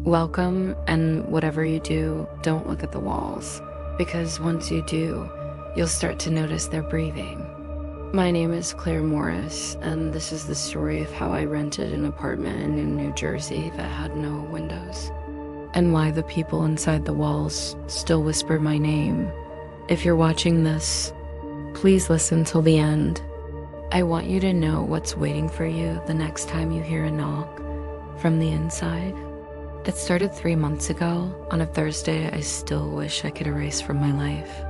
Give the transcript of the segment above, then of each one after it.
Welcome, and whatever you do, don't look at the walls, because once you do, you'll start to notice their breathing. My name is Claire Morris, and this is the story of how I rented an apartment in New Jersey that had no windows, and why the people inside the walls still whisper my name. If you're watching this, please listen till the end. I want you to know what's waiting for you the next time you hear a knock from the inside. It started 3 months ago, on a Thursday I still wish I could erase from my life.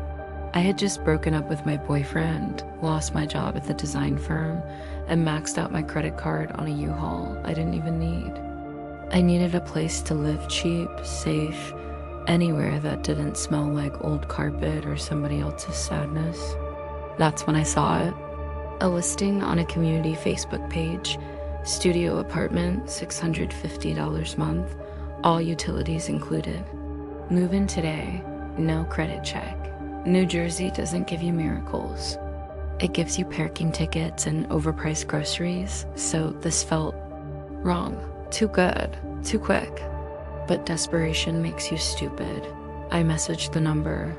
I had just broken up with my boyfriend, lost my job at the design firm, and maxed out my credit card on a U-Haul I didn't even need. I needed a place to live cheap, safe, anywhere that didn't smell like old carpet or somebody else's sadness. That's when I saw it. A listing on a community Facebook page, studio apartment, $650 a month, all utilities included. Move in today, no credit check. New Jersey doesn't give you miracles. It gives you parking tickets and overpriced groceries, so this felt wrong. Too good, too quick. But desperation makes you stupid. I messaged the number.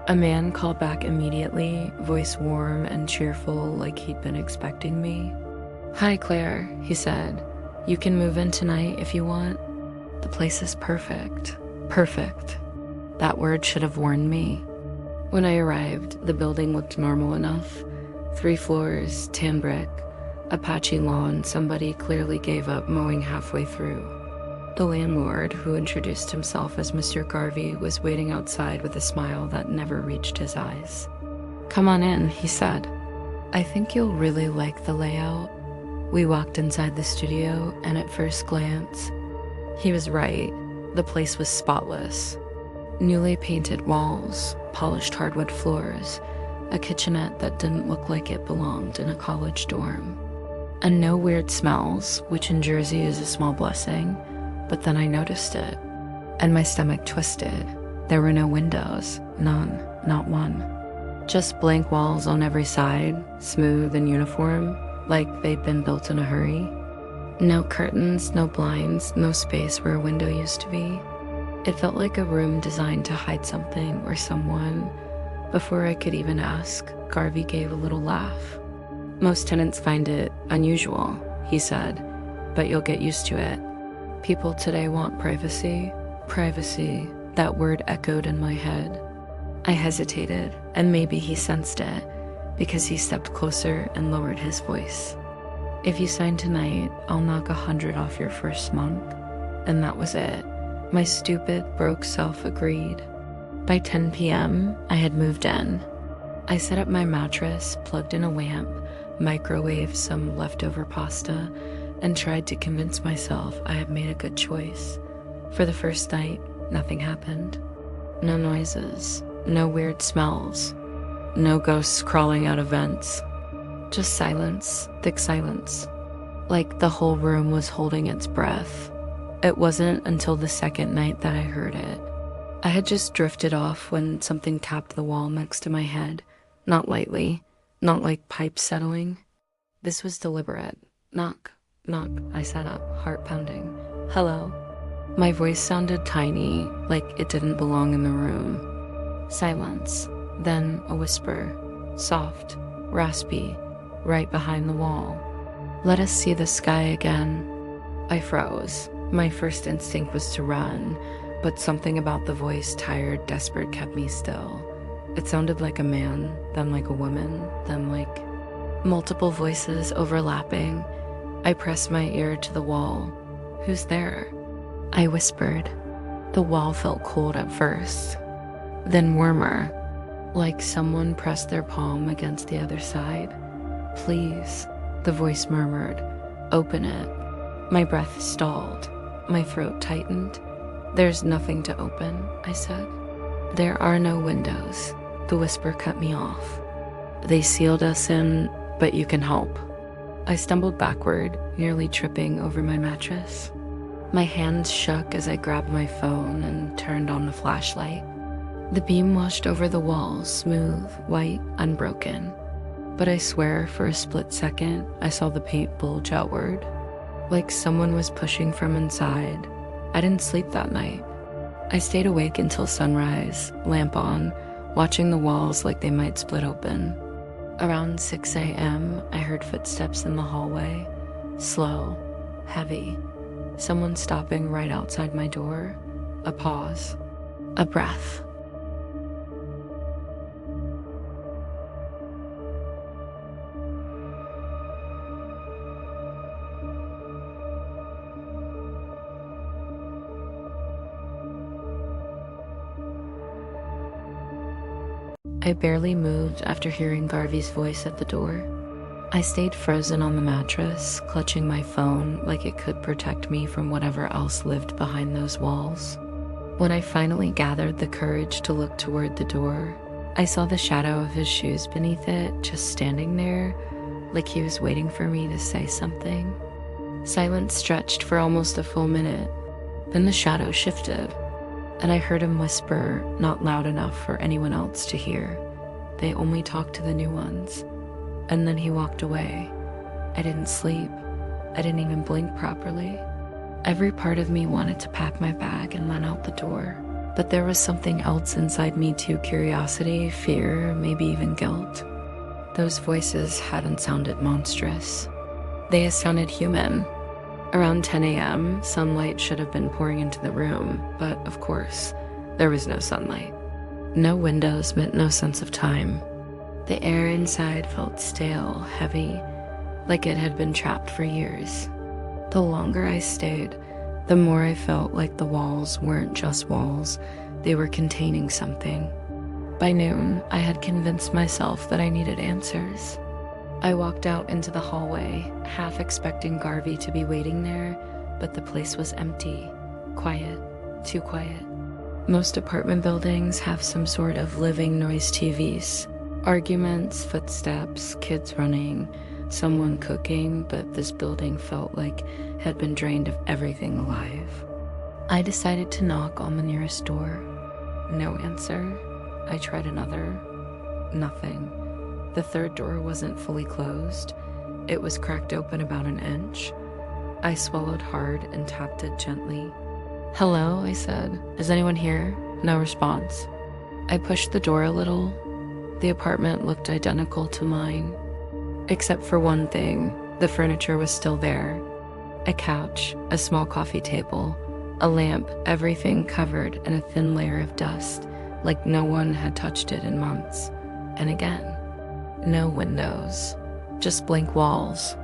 A man called back immediately, voice warm and cheerful like he'd been expecting me. "Hi, Claire," he said. "You can move in tonight if you want. The place is perfect. Perfect." That word should have warned me. When I arrived, the building looked normal enough. 3 floors, tan brick, a patchy lawn somebody clearly gave up mowing halfway through. The landlord, who introduced himself as Mr. Garvey, was waiting outside with a smile that never reached his eyes. "Come on in," he said. "I think you'll really like the layout." We walked inside the studio, and at first glance, he was right. The place was spotless. Newly painted walls, polished hardwood floors, a kitchenette that didn't look like it belonged in a college dorm. And no weird smells, which in Jersey is a small blessing, but then I noticed it, and my stomach twisted. There were no windows, none, not one. Just blank walls on every side, smooth and uniform, like they'd been built in a hurry. No curtains, no blinds, no space where a window used to be. It felt like a room designed to hide something or someone. Before I could even ask, Garvey gave a little laugh. "Most tenants find it unusual," he said, "but you'll get used to it. People today want privacy. Privacy, that word echoed in my head. I hesitated, and maybe he sensed it, because he stepped closer and lowered his voice. "If you sign tonight, I'll knock 100 off your first month." And that was it. My stupid, broke self agreed. By 10 p.m., I had moved in. I set up my mattress, plugged in a lamp, microwaved some leftover pasta, and tried to convince myself I had made a good choice. For the first night, nothing happened. No noises, no weird smells, no ghosts crawling out of vents. Just silence, thick silence, like the whole room was holding its breath. It wasn't until the second night that I heard it. I had just drifted off when something tapped the wall next to my head, not lightly, not like pipes settling. This was deliberate. "Knock, knock," I sat up, heart pounding. "Hello?" My voice sounded tiny, like it didn't belong in the room. Silence, then a whisper, soft, raspy, right behind the wall. "Let us see the sky again." I froze. My first instinct was to run, but something about the voice, tired, desperate, kept me still. It sounded like a man, then like a woman, then like multiple voices overlapping. I pressed my ear to the wall. "Who's there?" I whispered. The wall felt cold at first, then warmer, like someone pressed their palm against the other side. "Please," the voice murmured. "Open it." My breath stalled. My throat tightened. "There's nothing to open," I said. "There are no windows." The whisper cut me off. "They sealed us in, but you can help." I stumbled backward, nearly tripping over my mattress. My hands shook as I grabbed my phone and turned on the flashlight. The beam washed over the walls, smooth, white, unbroken. But I swear for a split second, I saw the paint bulge outward, like someone was pushing from inside. I didn't sleep that night. I stayed awake until sunrise, lamp on, watching the walls like they might split open. Around 6 a.m., I heard footsteps in the hallway, slow, heavy. Someone stopping right outside my door. A pause. A breath. I barely moved after hearing Garvey's voice at the door. I stayed frozen on the mattress, clutching my phone like it could protect me from whatever else lived behind those walls. When I finally gathered the courage to look toward the door, I saw the shadow of his shoes beneath it, just standing there, like he was waiting for me to say something. Silence stretched for almost a full minute. Then the shadow shifted, and I heard him whisper, not loud enough for anyone else to hear. They only talk to the new ones. And then he walked away. I didn't sleep. I didn't even blink properly. Every part of me wanted to pack my bag and run out the door. But there was something else inside me too, curiosity, fear, maybe even guilt. Those voices hadn't sounded monstrous. They had sounded human. Around 10 a.m., sunlight should have been pouring into the room, but of course, there was no sunlight. No windows meant no sense of time. The air inside felt stale, heavy, like it had been trapped for years. The longer I stayed, the more I felt like the walls weren't just walls, they were containing something. By noon, I had convinced myself that I needed answers. I walked out into the hallway, half expecting Garvey to be waiting there, but the place was empty, quiet, too quiet. Most apartment buildings have some sort of living noise TVs. Arguments, footsteps, kids running, someone cooking, but this building felt like it had been drained of everything alive. I decided to knock on the nearest door. No answer. I tried another. Nothing. The third door wasn't fully closed. It was cracked open about an inch. I swallowed hard and tapped it gently. "Hello," I said. "Is anyone here?" No response. I pushed the door a little. The apartment looked identical to mine. Except for one thing, the furniture was still there. A couch, a small coffee table, a lamp, everything covered in a thin layer of dust, like no one had touched it in months. And again, no windows, just blank walls.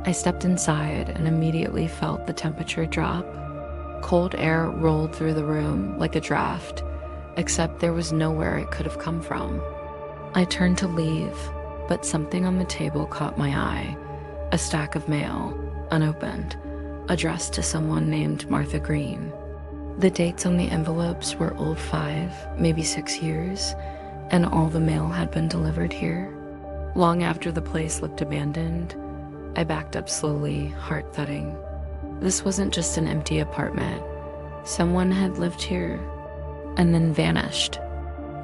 I stepped inside and immediately felt the temperature drop. Cold air rolled through the room like a draft, except there was nowhere it could have come from. I turned to leave, but something on the table caught my eye. A stack of mail, unopened, addressed to someone named Martha Green. The dates on the envelopes were old 5, maybe 6 years, and all the mail had been delivered here. Long after the place looked abandoned, I backed up slowly, heart thudding. This wasn't just an empty apartment. Someone had lived here, and then vanished.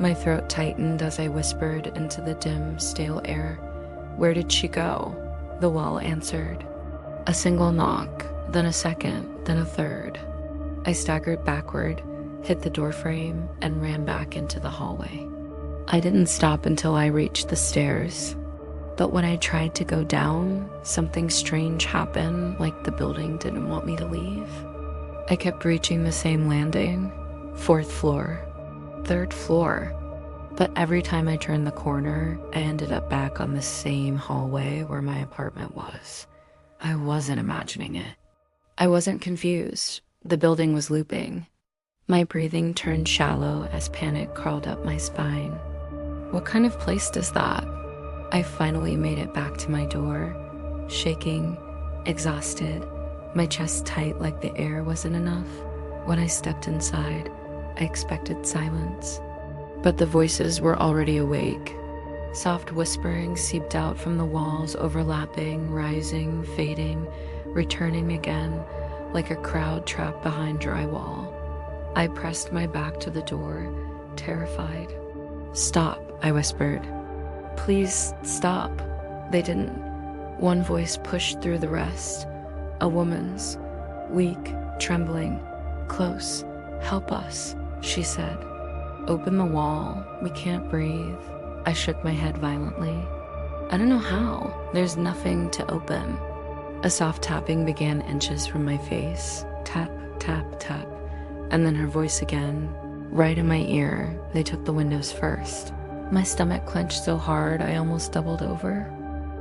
My throat tightened as I whispered into the dim, stale air. "Where did she go?" The wall answered. A single knock, then a second, then a third. I staggered backward, hit the doorframe, and ran back into the hallway. I didn't stop until I reached the stairs. But when I tried to go down, something strange happened, like the building didn't want me to leave. I kept reaching the same landing, 4th floor, 3rd floor. But every time I turned the corner, I ended up back on the same hallway where my apartment was. I wasn't imagining it. I wasn't confused. The building was looping. My breathing turned shallow as panic crawled up my spine. What kind of place does that? I finally made it back to my door, shaking, exhausted, my chest tight like the air wasn't enough. When I stepped inside, I expected silence. But the voices were already awake. Soft whispering seeped out from the walls, overlapping, rising, fading, returning again, like a crowd trapped behind drywall. I pressed my back to the door, terrified. "Stop," I whispered. "Please stop." They didn't. One voice pushed through the rest. A woman's, weak, trembling, close. Help us, she said. Open the wall. We can't breathe. I shook my head violently. I don't know how. There's nothing to open. A soft tapping began inches from my face. Tap, tap, tap. And then her voice again, right in my ear. They took the windows first. My stomach clenched so hard I almost doubled over.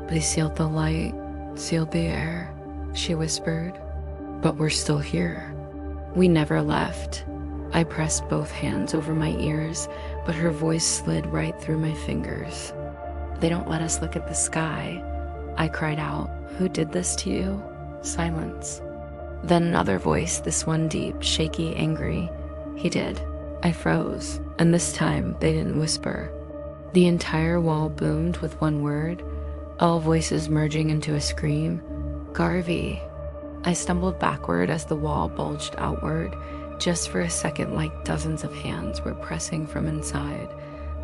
They sealed the light, sealed the air, she whispered. But we're still here. We never left. I pressed both hands over my ears, but her voice slid right through my fingers. They don't let us look at the sky. I cried out. Who did this to you? Silence. Then another voice, this one deep, shaky, angry. He did. I froze, and this time they didn't whisper. The entire wall boomed with one word, all voices merging into a scream. Garvey. I stumbled backward as the wall bulged outward, just for a second like dozens of hands were pressing from inside,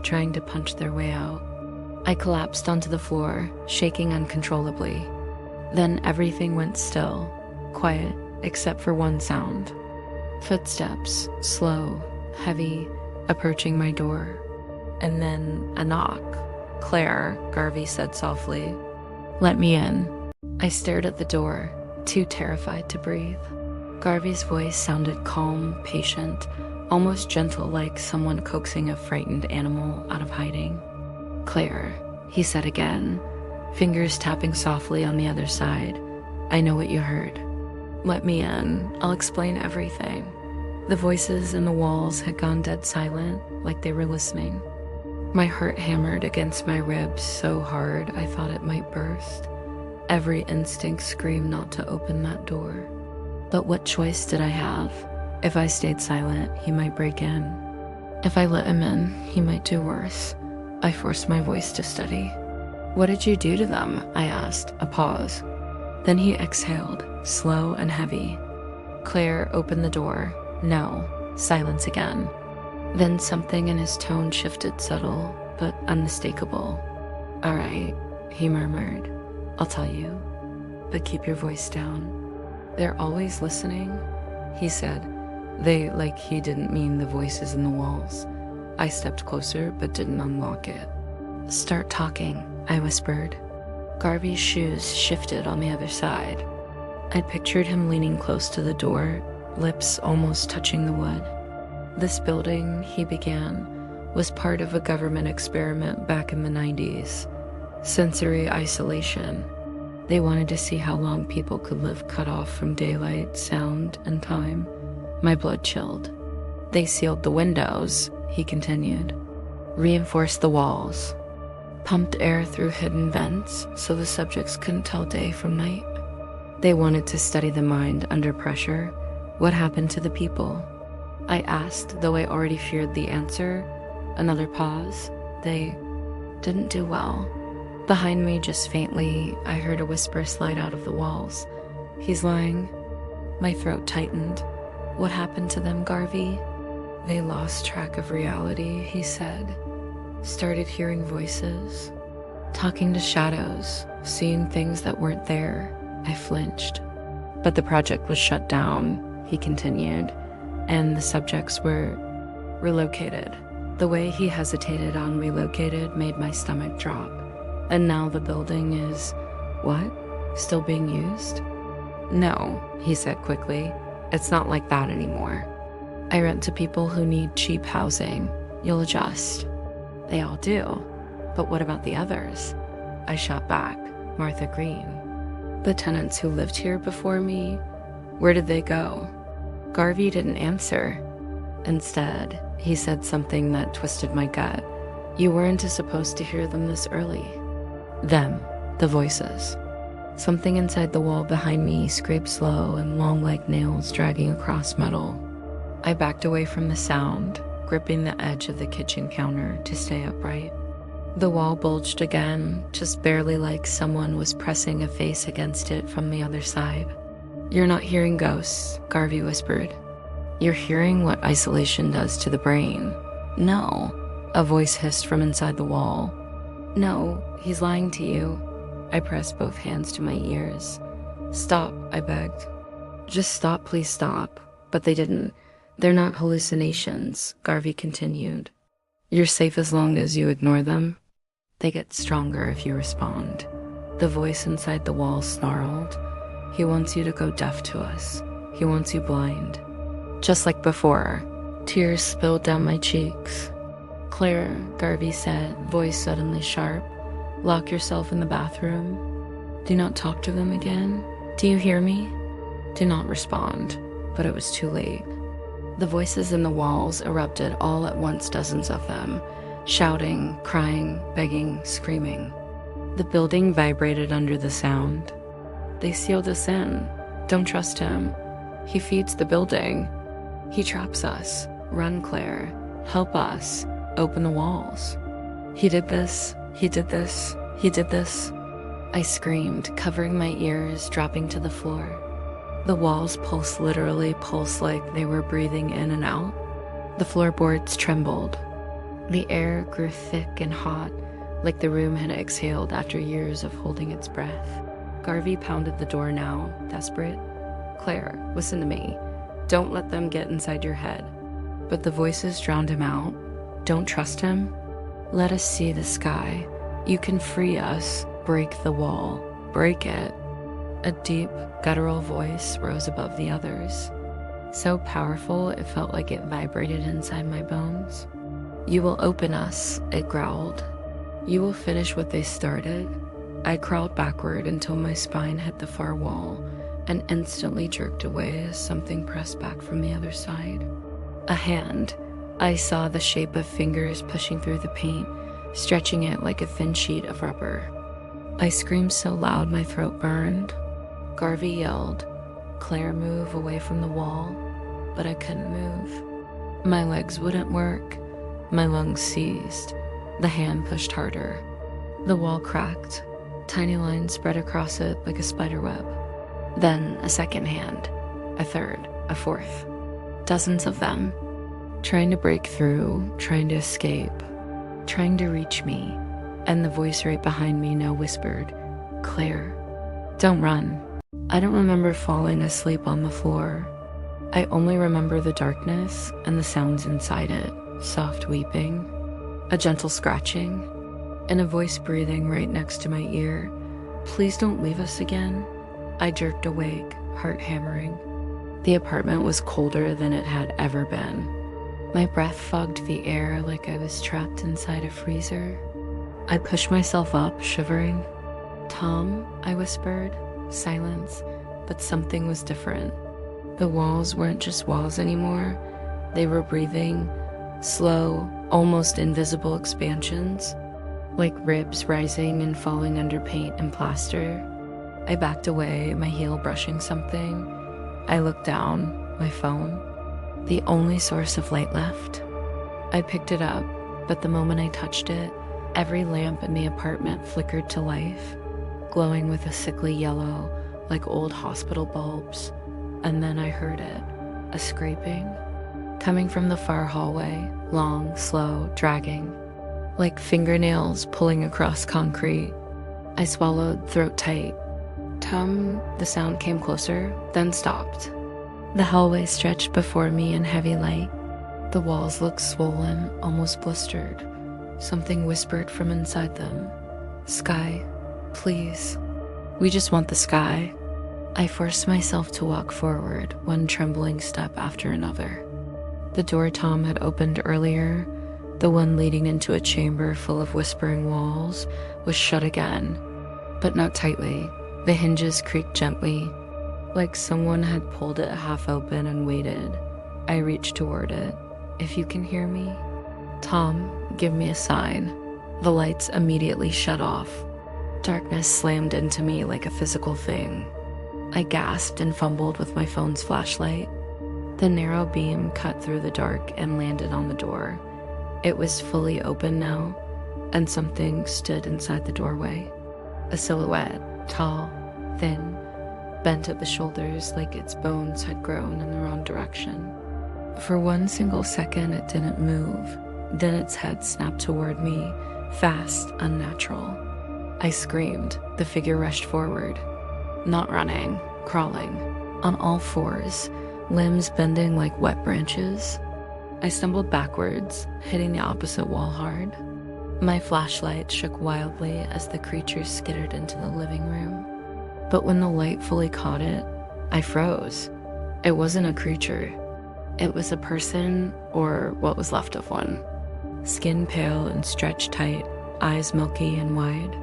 trying to punch their way out. I collapsed onto the floor, shaking uncontrollably. Then everything went still, quiet, except for one sound. Footsteps, slow, heavy, approaching my door. And then a knock. Claire, Garvey said softly. Let me in. I stared at the door, too terrified to breathe. Garvey's voice sounded calm, patient, almost gentle, like someone coaxing a frightened animal out of hiding. Claire, he said again, fingers tapping softly on the other side. I know what you heard. Let me in. I'll explain everything. The voices in the walls had gone dead silent, like they were listening. My heart hammered against my ribs so hard I thought it might burst. Every instinct screamed not to open that door. But what choice did I have? If I stayed silent, he might break in. If I let him in, he might do worse. I forced my voice to steady. What did you do to them? I asked, a pause. Then he exhaled, slow and heavy. Claire opened the door. No. Silence again. Then something in his tone shifted, subtle, but unmistakable. All right, he murmured. I'll tell you, but keep your voice down. They're always listening, he said. They, like he didn't mean the voices in the walls. I stepped closer, but didn't unlock it. Start talking, I whispered. Garvey's shoes shifted on the other side. I pictured him leaning close to the door, lips almost touching the wood. This building, he began, was part of a government experiment back in the 90s. Sensory isolation. They wanted to see how long people could live cut off from daylight, sound, and time. My blood chilled. They sealed the windows, he continued, reinforced the walls, pumped air through hidden vents so the subjects couldn't tell day from night. They wanted to study the mind under pressure. What happened to the people? I asked, though I already feared the answer. Another pause. They didn't do well. Behind me, just faintly, I heard a whisper slide out of the walls. He's lying. My throat tightened. What happened to them, Garvey? They lost track of reality, he said. Started hearing voices. Talking to shadows. Seeing things that weren't there. I flinched. But the project was shut down, he continued, and the subjects were relocated. The way he hesitated on relocated made my stomach drop. And now the building is, what? Still being used? No, he said quickly. It's not like that anymore. I rent to people who need cheap housing. You'll adjust. They all do. But what about the others? I shot back. Martha Green. The tenants who lived here before me, where did they go? Garvey didn't answer. Instead, he said something that twisted my gut. You weren't supposed to hear them this early. Them, the voices. Something inside the wall behind me scraped slow and long like nails dragging across metal. I backed away from the sound, gripping the edge of the kitchen counter to stay upright. The wall bulged again, just barely, like someone was pressing a face against it from the other side. You're not hearing ghosts, Garvey whispered. You're hearing what isolation does to the brain. No, a voice hissed from inside the wall. No, he's lying to you. I pressed both hands to my ears. Stop, I begged. Just stop, please stop. But they didn't. They're not hallucinations, Garvey continued. You're safe as long as you ignore them. They get stronger if you respond. The voice inside the wall snarled. He wants you to go deaf to us. He wants you blind. Just like before. Tears spilled down my cheeks. Claire, Garvey said, voice suddenly sharp. Lock yourself in the bathroom. Do not talk to them again. Do you hear me? Do not respond. But it was too late. The voices in the walls erupted all at once, dozens of them, shouting, crying, begging, screaming. The building vibrated under the sound. They sealed us in. Don't trust him. He feeds the building. He traps us. Run, Claire. Help us. Open the walls. He did this. He did this. He did this. I screamed, covering my ears, dropping to the floor. The walls literally pulsed like they were breathing in and out. The floorboards trembled. The air grew thick and hot, like the room had exhaled after years of holding its breath. Garvey pounded the door now, desperate. Claire, listen to me. Don't let them get inside your head. But the voices drowned him out. Don't trust him? Let us see the sky. You can free us. Break the wall. Break it. A deep, guttural voice rose above the others. So powerful, it felt like it vibrated inside my bones. You will open us, it growled. You will finish what they started. I crawled backward until my spine hit the far wall and instantly jerked away as something pressed back from the other side. A hand. I saw the shape of fingers pushing through the paint, stretching it like a thin sheet of rubber. I screamed so loud my throat burned. Garvey yelled, Claire, move away from the wall, but I couldn't move. My legs wouldn't work. My lungs seized. The hand pushed harder. The wall cracked. Tiny lines spread across it like a spider web. Then a second hand, a third, a fourth. Dozens of them, trying to break through, trying to escape, trying to reach me. And the voice right behind me now whispered, Claire, don't run. I don't remember falling asleep on the floor. I only remember the darkness and the sounds inside it, soft weeping, a gentle scratching, and a voice breathing right next to my ear. Please don't leave us again. I jerked awake, heart hammering. The apartment was colder than it had ever been. My breath fogged the air like I was trapped inside a freezer. I pushed myself up, shivering. Tom, I whispered. Silence, but something was different. The walls weren't just walls anymore. They were breathing, slow, almost invisible expansions, like ribs rising and falling under paint and plaster. I backed away, my heel brushing something. I looked down, my phone, the only source of light left. I picked it up, but the moment I touched it, every lamp in the apartment flickered to life, glowing with a sickly yellow, like old hospital bulbs. And then I heard it, a scraping, coming from the far hallway, long, slow, dragging, like fingernails pulling across concrete. I swallowed, throat tight. Tom, the sound came closer, then stopped. The hallway stretched before me in heavy light. The walls looked swollen, almost blistered. Something whispered from inside them. Sky. Please. We just want the sky. I forced myself to walk forward, one trembling step after another. The door Tom had opened earlier, the one leading into a chamber full of whispering walls, was shut again, but not tightly. The hinges creaked gently, like someone had pulled it half open and waited. I reached toward it. If you can hear me? Tom, give me a sign. The lights immediately shut off. Darkness slammed into me like a physical thing. I gasped and fumbled with my phone's flashlight. The narrow beam cut through the dark and landed on the door. It was fully open now, and something stood inside the doorway. A silhouette, tall, thin, bent at the shoulders like its bones had grown in the wrong direction. For one single second, it didn't move. Then its head snapped toward me, fast, unnatural. I screamed. The figure rushed forward. Not running, crawling, on all fours, limbs bending like wet branches. I stumbled backwards, hitting the opposite wall hard. My flashlight shook wildly as the creature skittered into the living room. But when the light fully caught it, I froze. It wasn't a creature. It was a person, or what was left of one. Skin pale and stretched tight, eyes milky and wide.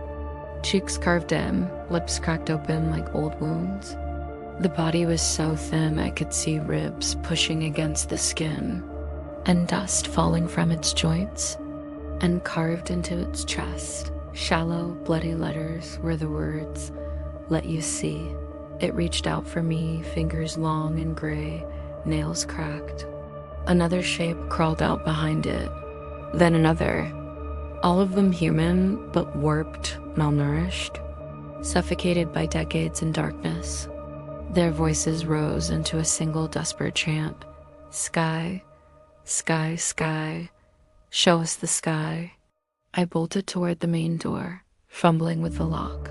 Cheeks carved in, lips cracked open like old wounds. The body was so thin I could see ribs pushing against the skin, and dust falling from its joints. And carved into its chest, shallow, bloody letters were the words, "Let you see." It reached out for me, fingers long and gray, nails cracked. Another shape crawled out behind it, then another. All of them human, but warped, malnourished, suffocated by decades in darkness. Their voices rose into a single desperate chant. Sky, sky, sky. Show us the sky. I bolted toward the main door, fumbling with the lock.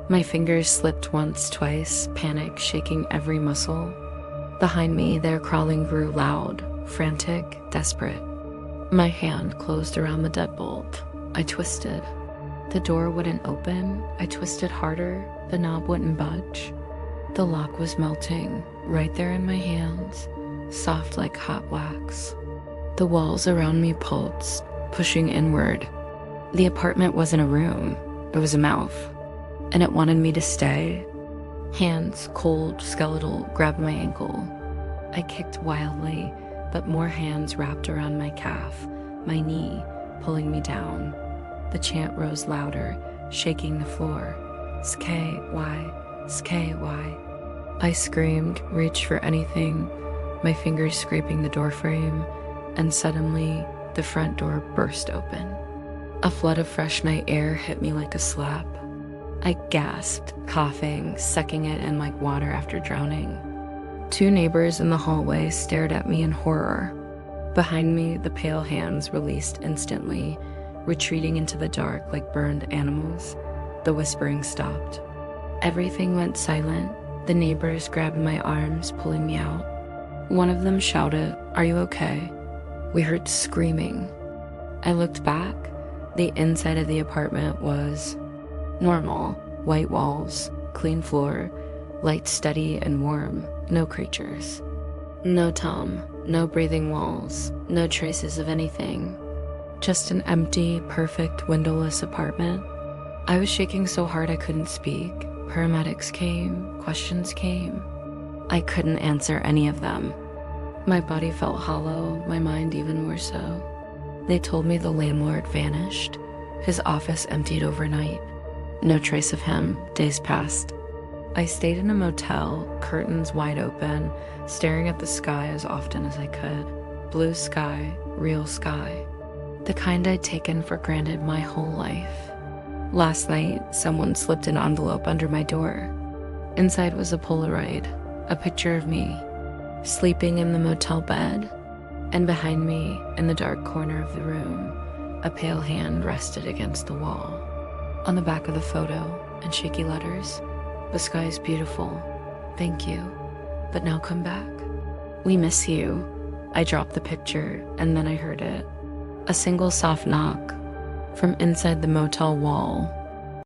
My fingers slipped once, twice, panic shaking every muscle. Behind me, their crawling grew loud, frantic, desperate. My hand closed around the deadbolt. I twisted. The door wouldn't open. I twisted harder. The knob wouldn't budge. The lock was melting, right there in my hands, soft like hot wax. The walls around me pulsed, pushing inward. The apartment wasn't a room, it was a mouth, and it wanted me to stay. Hands, cold, skeletal, grabbed my ankle. I kicked wildly, but more hands wrapped around my calf, my knee, pulling me down. The chant rose louder, shaking the floor. Skay, why? Skay, why? I screamed, reached for anything, my fingers scraping the doorframe, and suddenly, the front door burst open. A flood of fresh night air hit me like a slap. I gasped, coughing, sucking it in like water after drowning. Two neighbors in the hallway stared at me in horror. Behind me, the pale hands released instantly, retreating into the dark like burned animals. The whispering stopped. Everything went silent. The neighbors grabbed my arms, pulling me out. One of them shouted, "Are you okay?" We heard screaming. I looked back. The inside of the apartment was normal. White walls, clean floor, light steady and warm. No creatures. No Tom, no breathing walls, no traces of anything. Just an empty, perfect, windowless apartment. I was shaking so hard I couldn't speak. Paramedics came, questions came. I couldn't answer any of them. My body felt hollow, my mind even more so. They told me the landlord vanished. His office emptied overnight. No trace of him. Days passed. I stayed in a motel, curtains wide open, staring at the sky as often as I could. Blue sky, real sky. The kind I'd taken for granted my whole life. Last night, someone slipped an envelope under my door. Inside was a Polaroid, a picture of me, sleeping in the motel bed, and behind me, in the dark corner of the room, a pale hand rested against the wall. On the back of the photo, in shaky letters, "The sky is beautiful. Thank you. But now come back. We miss you." I dropped the picture, and then I heard it. A single soft knock. From inside the motel wall,